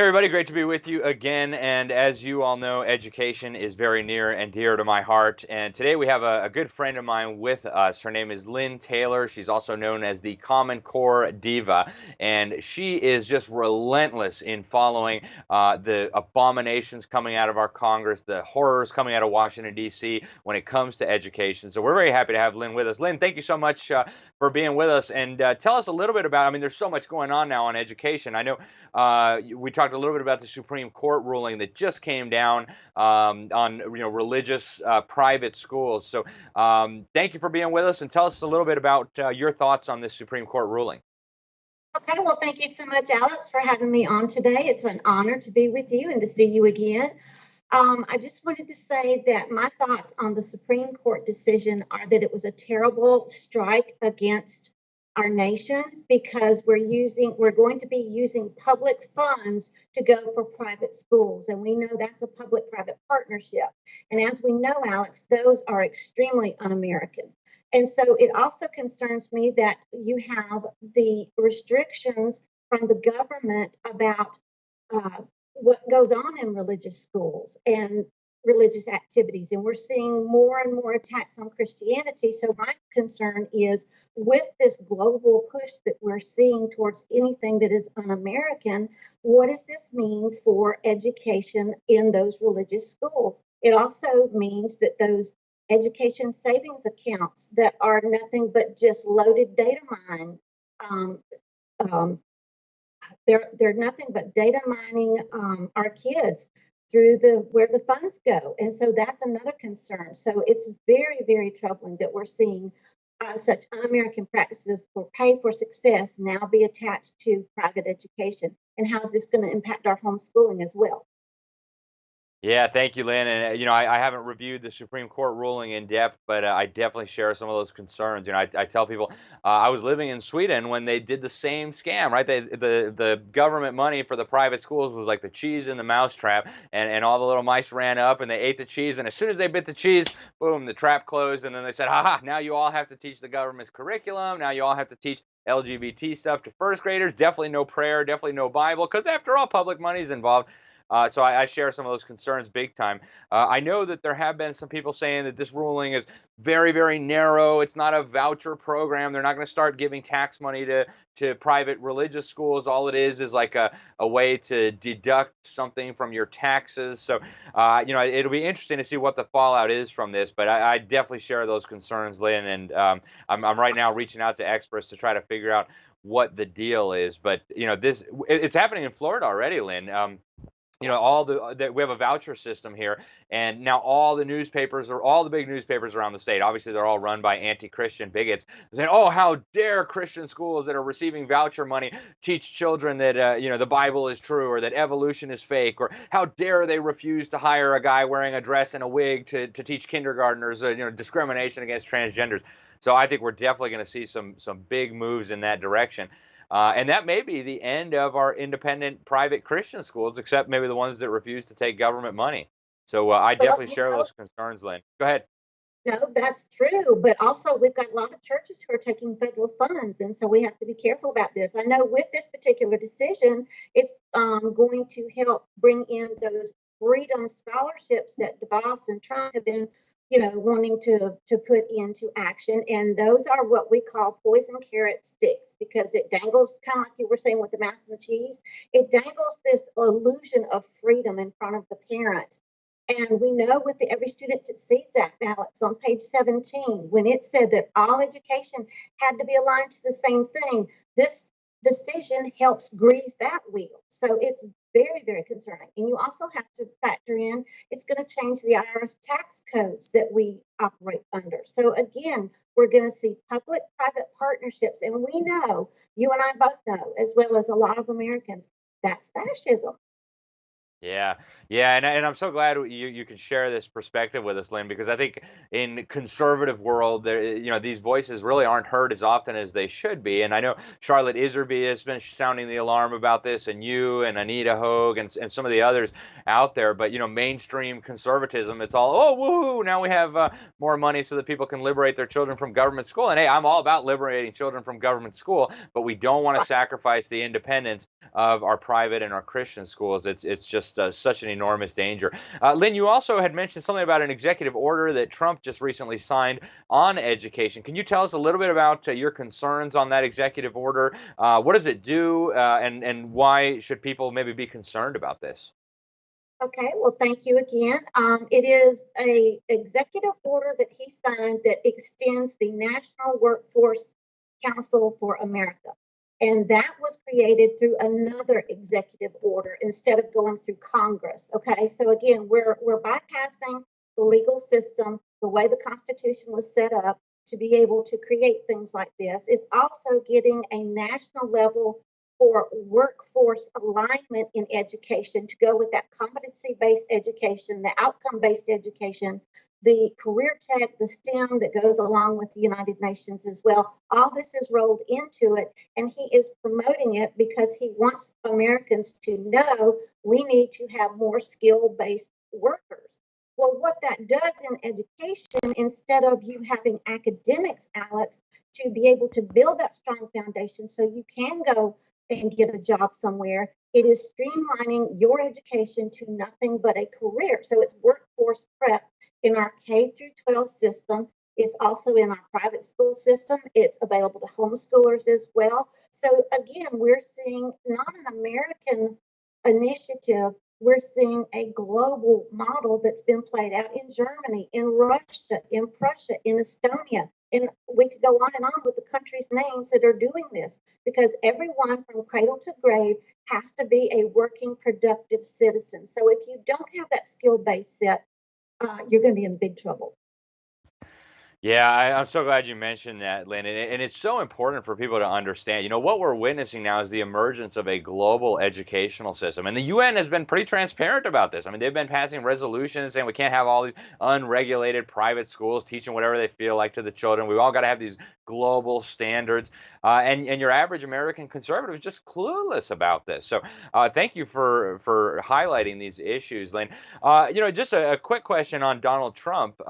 everybody, great to be with you again. And as you all know, education is very near and dear to my heart. And today we have a good friend of mine with us. Her name is Lynne Taylor. She's also known as the Common Core Diva. And she is just relentless in following the abominations coming out of our Congress, the horrors coming out of Washington, D.C. when it comes to education. So we're very happy to have Lynne with us. Lynne, thank you so much for being with us. And tell us a little bit about, I mean, there's so much going on now on education. I know we talked a little bit about the Supreme Court ruling that just came down on religious private schools. So thank you for being with us, and tell us a little bit about your thoughts on this Supreme Court ruling. Okay, well, thank you so much, Alex, for having me on today. It's an honor to be with you and to see you again. I just wanted to say that my thoughts on the Supreme Court decision are that it was a terrible strike against our nation because we're going to be using public funds to go for private schools, and we know that's a public-private partnership. And as we know, Alex, those are extremely un-American. And so it also concerns me that you have the restrictions from the government about what goes on in religious schools and religious activities. And we're seeing more and more attacks on Christianity. So my concern is with this global push that we're seeing towards anything that is un-American, what does this mean for education in those religious schools? It also means that those education savings accounts that are nothing but just loaded data mine, they're nothing but data mining our kids through where the funds go. And so that's another concern. So it's very, very troubling that we're seeing such un-American practices for pay for success now be attached to private education. And how is this going to impact our homeschooling as well? Yeah, thank you, Lynn. And I haven't reviewed the Supreme Court ruling in depth, but I definitely share some of those concerns. I tell people I was living in Sweden when they did the same scam, right? The government money for the private schools was like the cheese in the mousetrap, and all the little mice ran up and they ate the cheese, and as soon as they bit the cheese, boom, the trap closed, and then they said, "Ha! Now you all have to teach the government's curriculum. Now you all have to teach." LGBT stuff to first graders. Definitely no prayer, definitely no Bible, because after all, public money is involved. So I share some of those concerns big time. I know that there have been some people saying that this ruling is very, very narrow. It's not a voucher program. They're not going to start giving tax money to private religious schools. All it is like a way to deduct something from your taxes. So, it'll be interesting to see what the fallout is from this. But I definitely share those concerns, Lynn. And I'm right now reaching out to experts to try to figure out what the deal is. But, it's happening in Florida already, Lynn. All that we have a voucher system here, and now all the newspapers, or all the big newspapers around the state, obviously they're all run by anti-Christian bigots, saying, "Oh, how dare Christian schools that are receiving voucher money teach children that the Bible is true, or that evolution is fake, or how dare they refuse to hire a guy wearing a dress and a wig to teach kindergartners, discrimination against transgenders." So I think we're definitely going to see some big moves in that direction. And that may be the end of our independent private Christian schools, except maybe the ones that refuse to take government money. So I Well, definitely share those concerns, Lynn. Go ahead. no, that's true. But also, we've got a lot of churches who are taking federal funds. And so we have to be careful about this. I know with this particular decision, it's going to help bring in those freedom scholarships that DeVos and Trump have been, wanting to put into action. And those are what we call poison carrot sticks, because it dangles, kind of like you were saying with the mouse and the cheese, it dangles this illusion of freedom in front of the parent. And we know with the Every Student Succeeds Act, Alex, on page 17, when it said that all education had to be aligned to the same thing, this decision helps grease that wheel. So it's very, very concerning. And you also have to factor in it's going to change the IRS tax codes that we operate under. So again, we're going to see public-private partnerships. And we know, you and I both know, as well as a lot of Americans, that's fascism. Yeah, yeah, and I'm so glad you can share this perspective with us, Lynn, because I think in conservative world, there these voices really aren't heard as often as they should be. And I know Charlotte Iserby has been sounding the alarm about this, and you and Anita Hogue and some of the others out there. But mainstream conservatism, it's all oh woohoo! Now we have more money so that people can liberate their children from government school. And hey, I'm all about liberating children from government school, but we don't want to Right. sacrifice the independence of our private and our Christian schools. It's just such an enormous danger. Lynn, you also had mentioned something about an executive order that Trump just recently signed on education. Can you tell us a little bit about your concerns on that executive order? What does it do, and why should people maybe be concerned about this? Okay, well, thank you again. It is a executive order that he signed that extends the National Workforce Council for America. And that was created through another executive order instead of going through Congress. Okay, so again, we're bypassing the legal system, the way the Constitution was set up to be able to create things like this. It's also getting a national level for workforce alignment in education to go with that competency based education, the outcome based education, the career tech, the STEM that goes along with the United Nations as well. All this is rolled into it, and he is promoting it because he wants Americans to know we need to have more skill based workers. Well, what that does in education, instead of you having academics, Alex, to be able to build that strong foundation so you can go and get a job somewhere. It is streamlining your education to nothing but a career. So it's workforce prep in our K through 12 system. It's also in our private school system. It's available to homeschoolers as well. So again, we're seeing not an American initiative. We're seeing a global model that's been played out in Germany, in Russia, in Prussia, in Estonia. And we could go on and on with the countries' names that are doing this because everyone from cradle to grave has to be a working, productive citizen. So if you don't have that skill base set, you're going to be in big trouble. Yeah, I'm so glad you mentioned that, Lynn. And it's so important for people to understand. What we're witnessing now is the emergence of a global educational system. And the UN has been pretty transparent about this. I mean, they've been passing resolutions saying we can't have all these unregulated private schools teaching whatever they feel like to the children. We've all got to have these global standards. And your average American conservative is just clueless about this. So thank you for highlighting these issues, Lynn. Just a quick question on Donald Trump.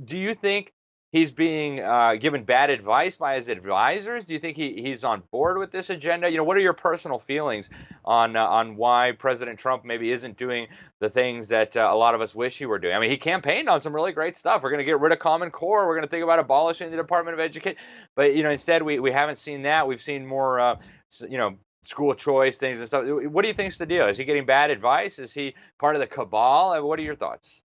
Do you think he's being given bad advice by his advisors? Do you think he's on board with this agenda? What are your personal feelings on why President Trump maybe isn't doing the things that a lot of us wish he were doing? I mean, he campaigned on some really great stuff. We're going to get rid of Common Core. We're going to think about abolishing the Department of Education. But instead we haven't seen that. We've seen more, school choice things and stuff. What do you think's the deal? Is he getting bad advice? Is he part of the cabal? What are your thoughts?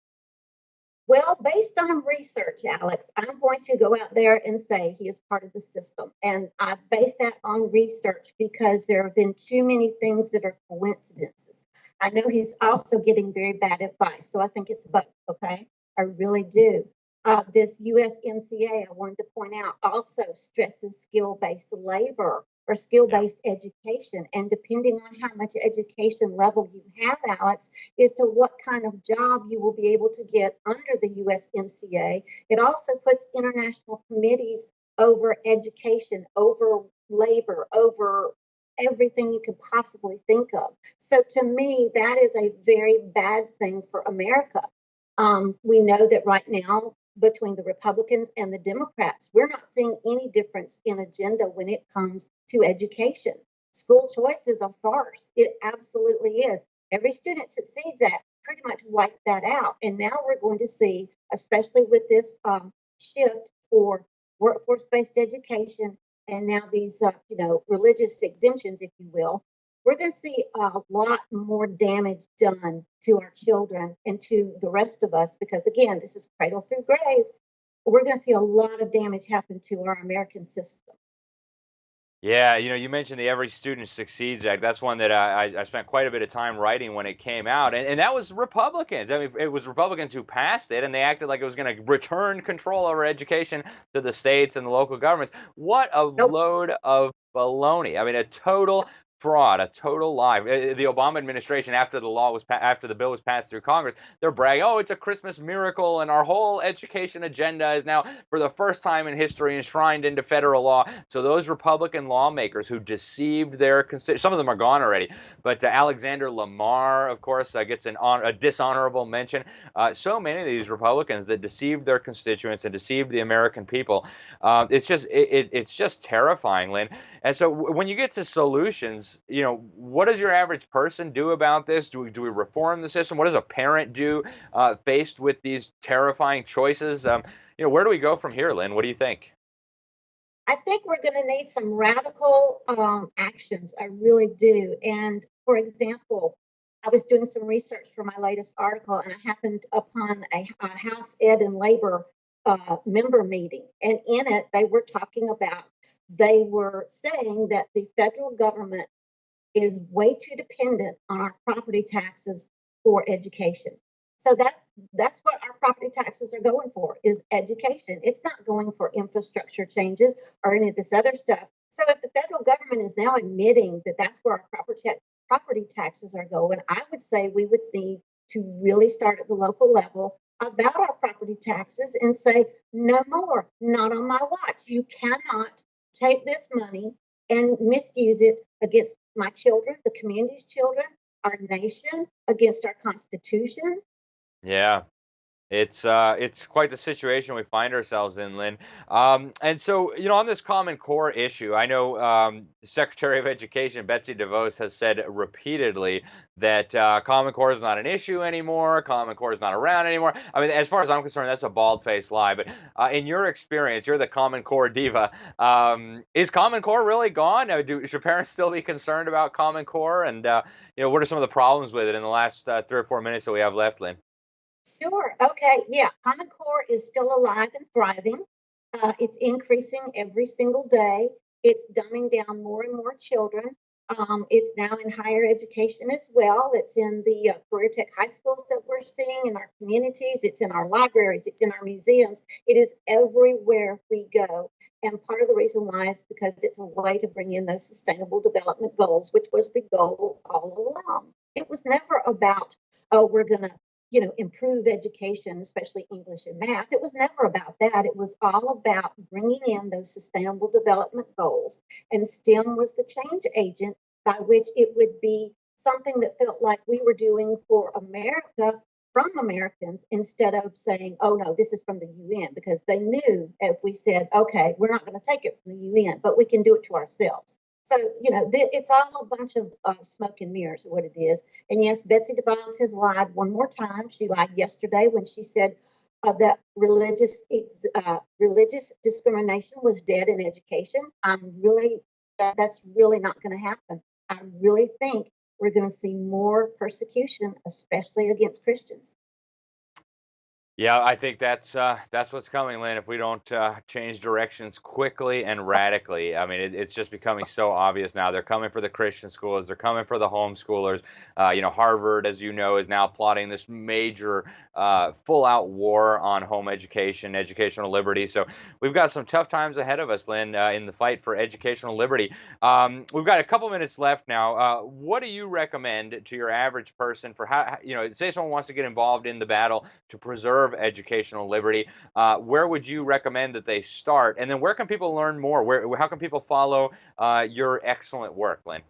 Well, based on research, Alex, I'm going to go out there and say he is part of the system. And I base that on research because there have been too many things that are coincidences. I know he's also getting very bad advice. So I think it's both, okay? I really do. This USMCA, I wanted to point out, also stresses skill based labor or skill Yeah. based education. And depending on how much education level you have, Alex, as to what kind of job you will be able to get under the USMCA. It also puts international committees over education, over labor, over everything you could possibly think of. So to me, that is a very bad thing for America. We know that right now, between the Republicans and the Democrats, we're not seeing any difference in agenda when it comes to education. School choice is a farce. It absolutely is. Every student succeeds at pretty much wipe that out. And now we're going to see, especially with this shift for workforce based education and now these, religious exemptions, if you will, we're going to see a lot more damage done to our children and to the rest of us because, again, this is cradle through grave. We're going to see a lot of damage happen to our American system. Yeah, you mentioned the Every Student Succeeds Act. That's one that I spent quite a bit of time writing when it came out, and that was Republicans. I mean, it was Republicans who passed it, and they acted like it was going to return control over education to the states and the local governments. What a Nope. load of baloney! I mean, a total fraud, a total lie. The Obama administration, after after the bill was passed through Congress, they're bragging, "Oh, it's a Christmas miracle, and our whole education agenda is now, for the first time in history, enshrined into federal law." So those Republican lawmakers who deceived their constituents, some of them are gone already, but Alexander Lamar, of course, gets a dishonorable mention. So many of these Republicans that deceived their constituents and deceived the American people. It's just terrifying, Lynn. And so when you get to solutions, what does your average person do about this? Do we reform the system? What does a parent do faced with these terrifying choices? Where do we go from here, Lynn? What do you think? I think we're going to need some radical actions. I really do. And for example, I was doing some research for my latest article, and I happened upon a House Ed and Labor member meeting. And in it, they were saying that the federal government is way too dependent on our property taxes for education. So that's what our property taxes are going for, is education. It's not going for infrastructure changes or any of this other stuff. So if the federal government is now admitting that that's where our property taxes are going, I would say we would need to really start at the local level about our property taxes and say, no more, not on my watch. You cannot take this money and misuse it against my children, the community's children, our nation, against our Constitution. Yeah. It's quite the situation we find ourselves in, Lynn. And so, on this Common Core issue, I know Secretary of Education Betsy DeVos has said repeatedly that Common Core is not an issue anymore. Common Core is not around anymore. I mean, as far as I'm concerned, that's a bald-faced lie. But in your experience, you're the Common Core diva. Is Common Core really gone? Should parents still be concerned about Common Core? And what are some of the problems with it in the last 3 or 4 minutes that we have left, Lynn? Sure. Okay. Yeah. Common Core is still alive and thriving. It's increasing every single day. It's dumbing down more and more children. It's now in higher education as well. It's in the career tech high schools that we're seeing in our communities. It's in our libraries. It's in our museums. It is everywhere we go. And part of the reason why is because it's a way to bring in those sustainable development goals, which was the goal all along. It was never about, oh, we're going to improve education, especially English and math. It was never about that. It was all about bringing in those sustainable development goals. And STEM was the change agent by which it would be something that felt like we were doing for America from Americans instead of saying, oh, no, this is from the UN, because they knew if we said, okay, we're not going to take it from the UN, but we can do it to ourselves. So, it's all a bunch of smoke and mirrors, what it is. And yes, Betsy DeVos has lied one more time. She lied yesterday when she said that religious discrimination was dead in education. That's really not going to happen. I really think we're going to see more persecution, especially against Christians. Yeah, I think that's what's coming, Lynn. If we don't change directions quickly and radically, I mean, it's just becoming so obvious now. They're coming for the Christian schools. They're coming for the homeschoolers. Harvard, as you know, is now plotting this major, full-out war on home education, educational liberty. So we've got some tough times ahead of us, Lynn, in the fight for educational liberty. We've got a couple minutes left now. What do you recommend to your average person for say someone wants to get involved in the battle to preserve educational liberty? Where would you recommend that they start? And then where can people learn more? How can people follow your excellent work, Lynn?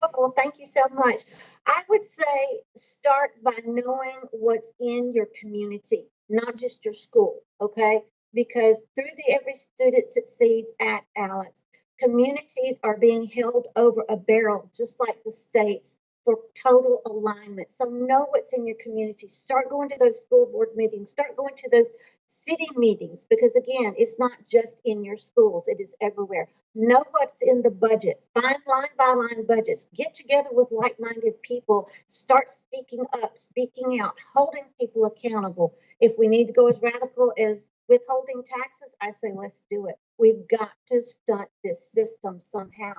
Oh, well, thank you so much. I would say start by knowing what's in your community, not just your school, okay? Because through the Every Student Succeeds Act, Alex, communities are being held over a barrel, just like the states, for total alignment. So know what's in your community. Start going to those school board meetings. Start going to those city meetings, because again, it's not just in your schools. It is everywhere. Know what's in the budget. Find line by line budgets. Get together with like-minded people. Start speaking up, speaking out, holding people accountable. If we need to go as radical as withholding taxes, I say let's do it. We've got to stunt this system somehow.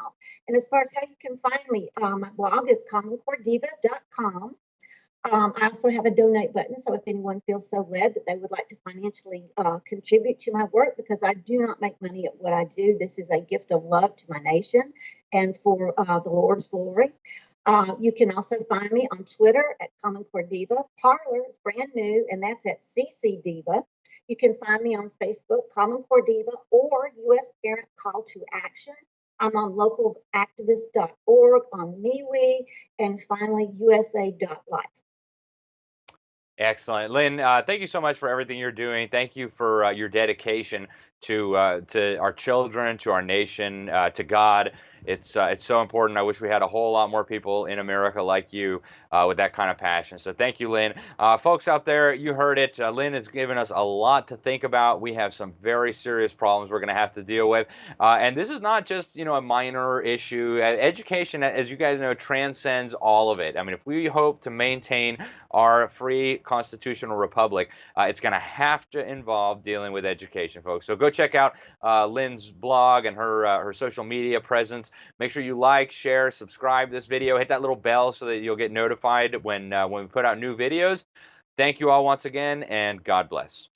And as far as how you can find me, my blog is commoncorediva.com. I also have a donate button, so if anyone feels so led that they would like to financially contribute to my work, because I do not make money at what I do. This is a gift of love to my nation and for the Lord's glory. You can also find me on Twitter at Common Core Diva. Parler is brand new, and that's at CC Diva. You can find me on Facebook, Common Core Diva, or U.S. Parent Call to Action. I'm on localactivist.org, on MeWe, and finally, USA.life. Excellent, Lynn. Thank you so much for everything you're doing. Thank you for your dedication to our children, to our nation, to God. It's so important. I wish we had a whole lot more people in America like you with that kind of passion. So thank you, Lynn. Folks out there, you heard it. Lynn has given us a lot to think about. We have some very serious problems we're going to have to deal with, and this is not just a minor issue. Education, as you guys know, transcends all of it. I mean, if we hope to maintain our free constitutional republic, it's going to have to involve dealing with education, folks. So go check out Lynn's blog and her social media presence. Make sure you like, share, subscribe this video, hit that little bell so that you'll get notified when we put out new videos. Thank you all once again, and God bless.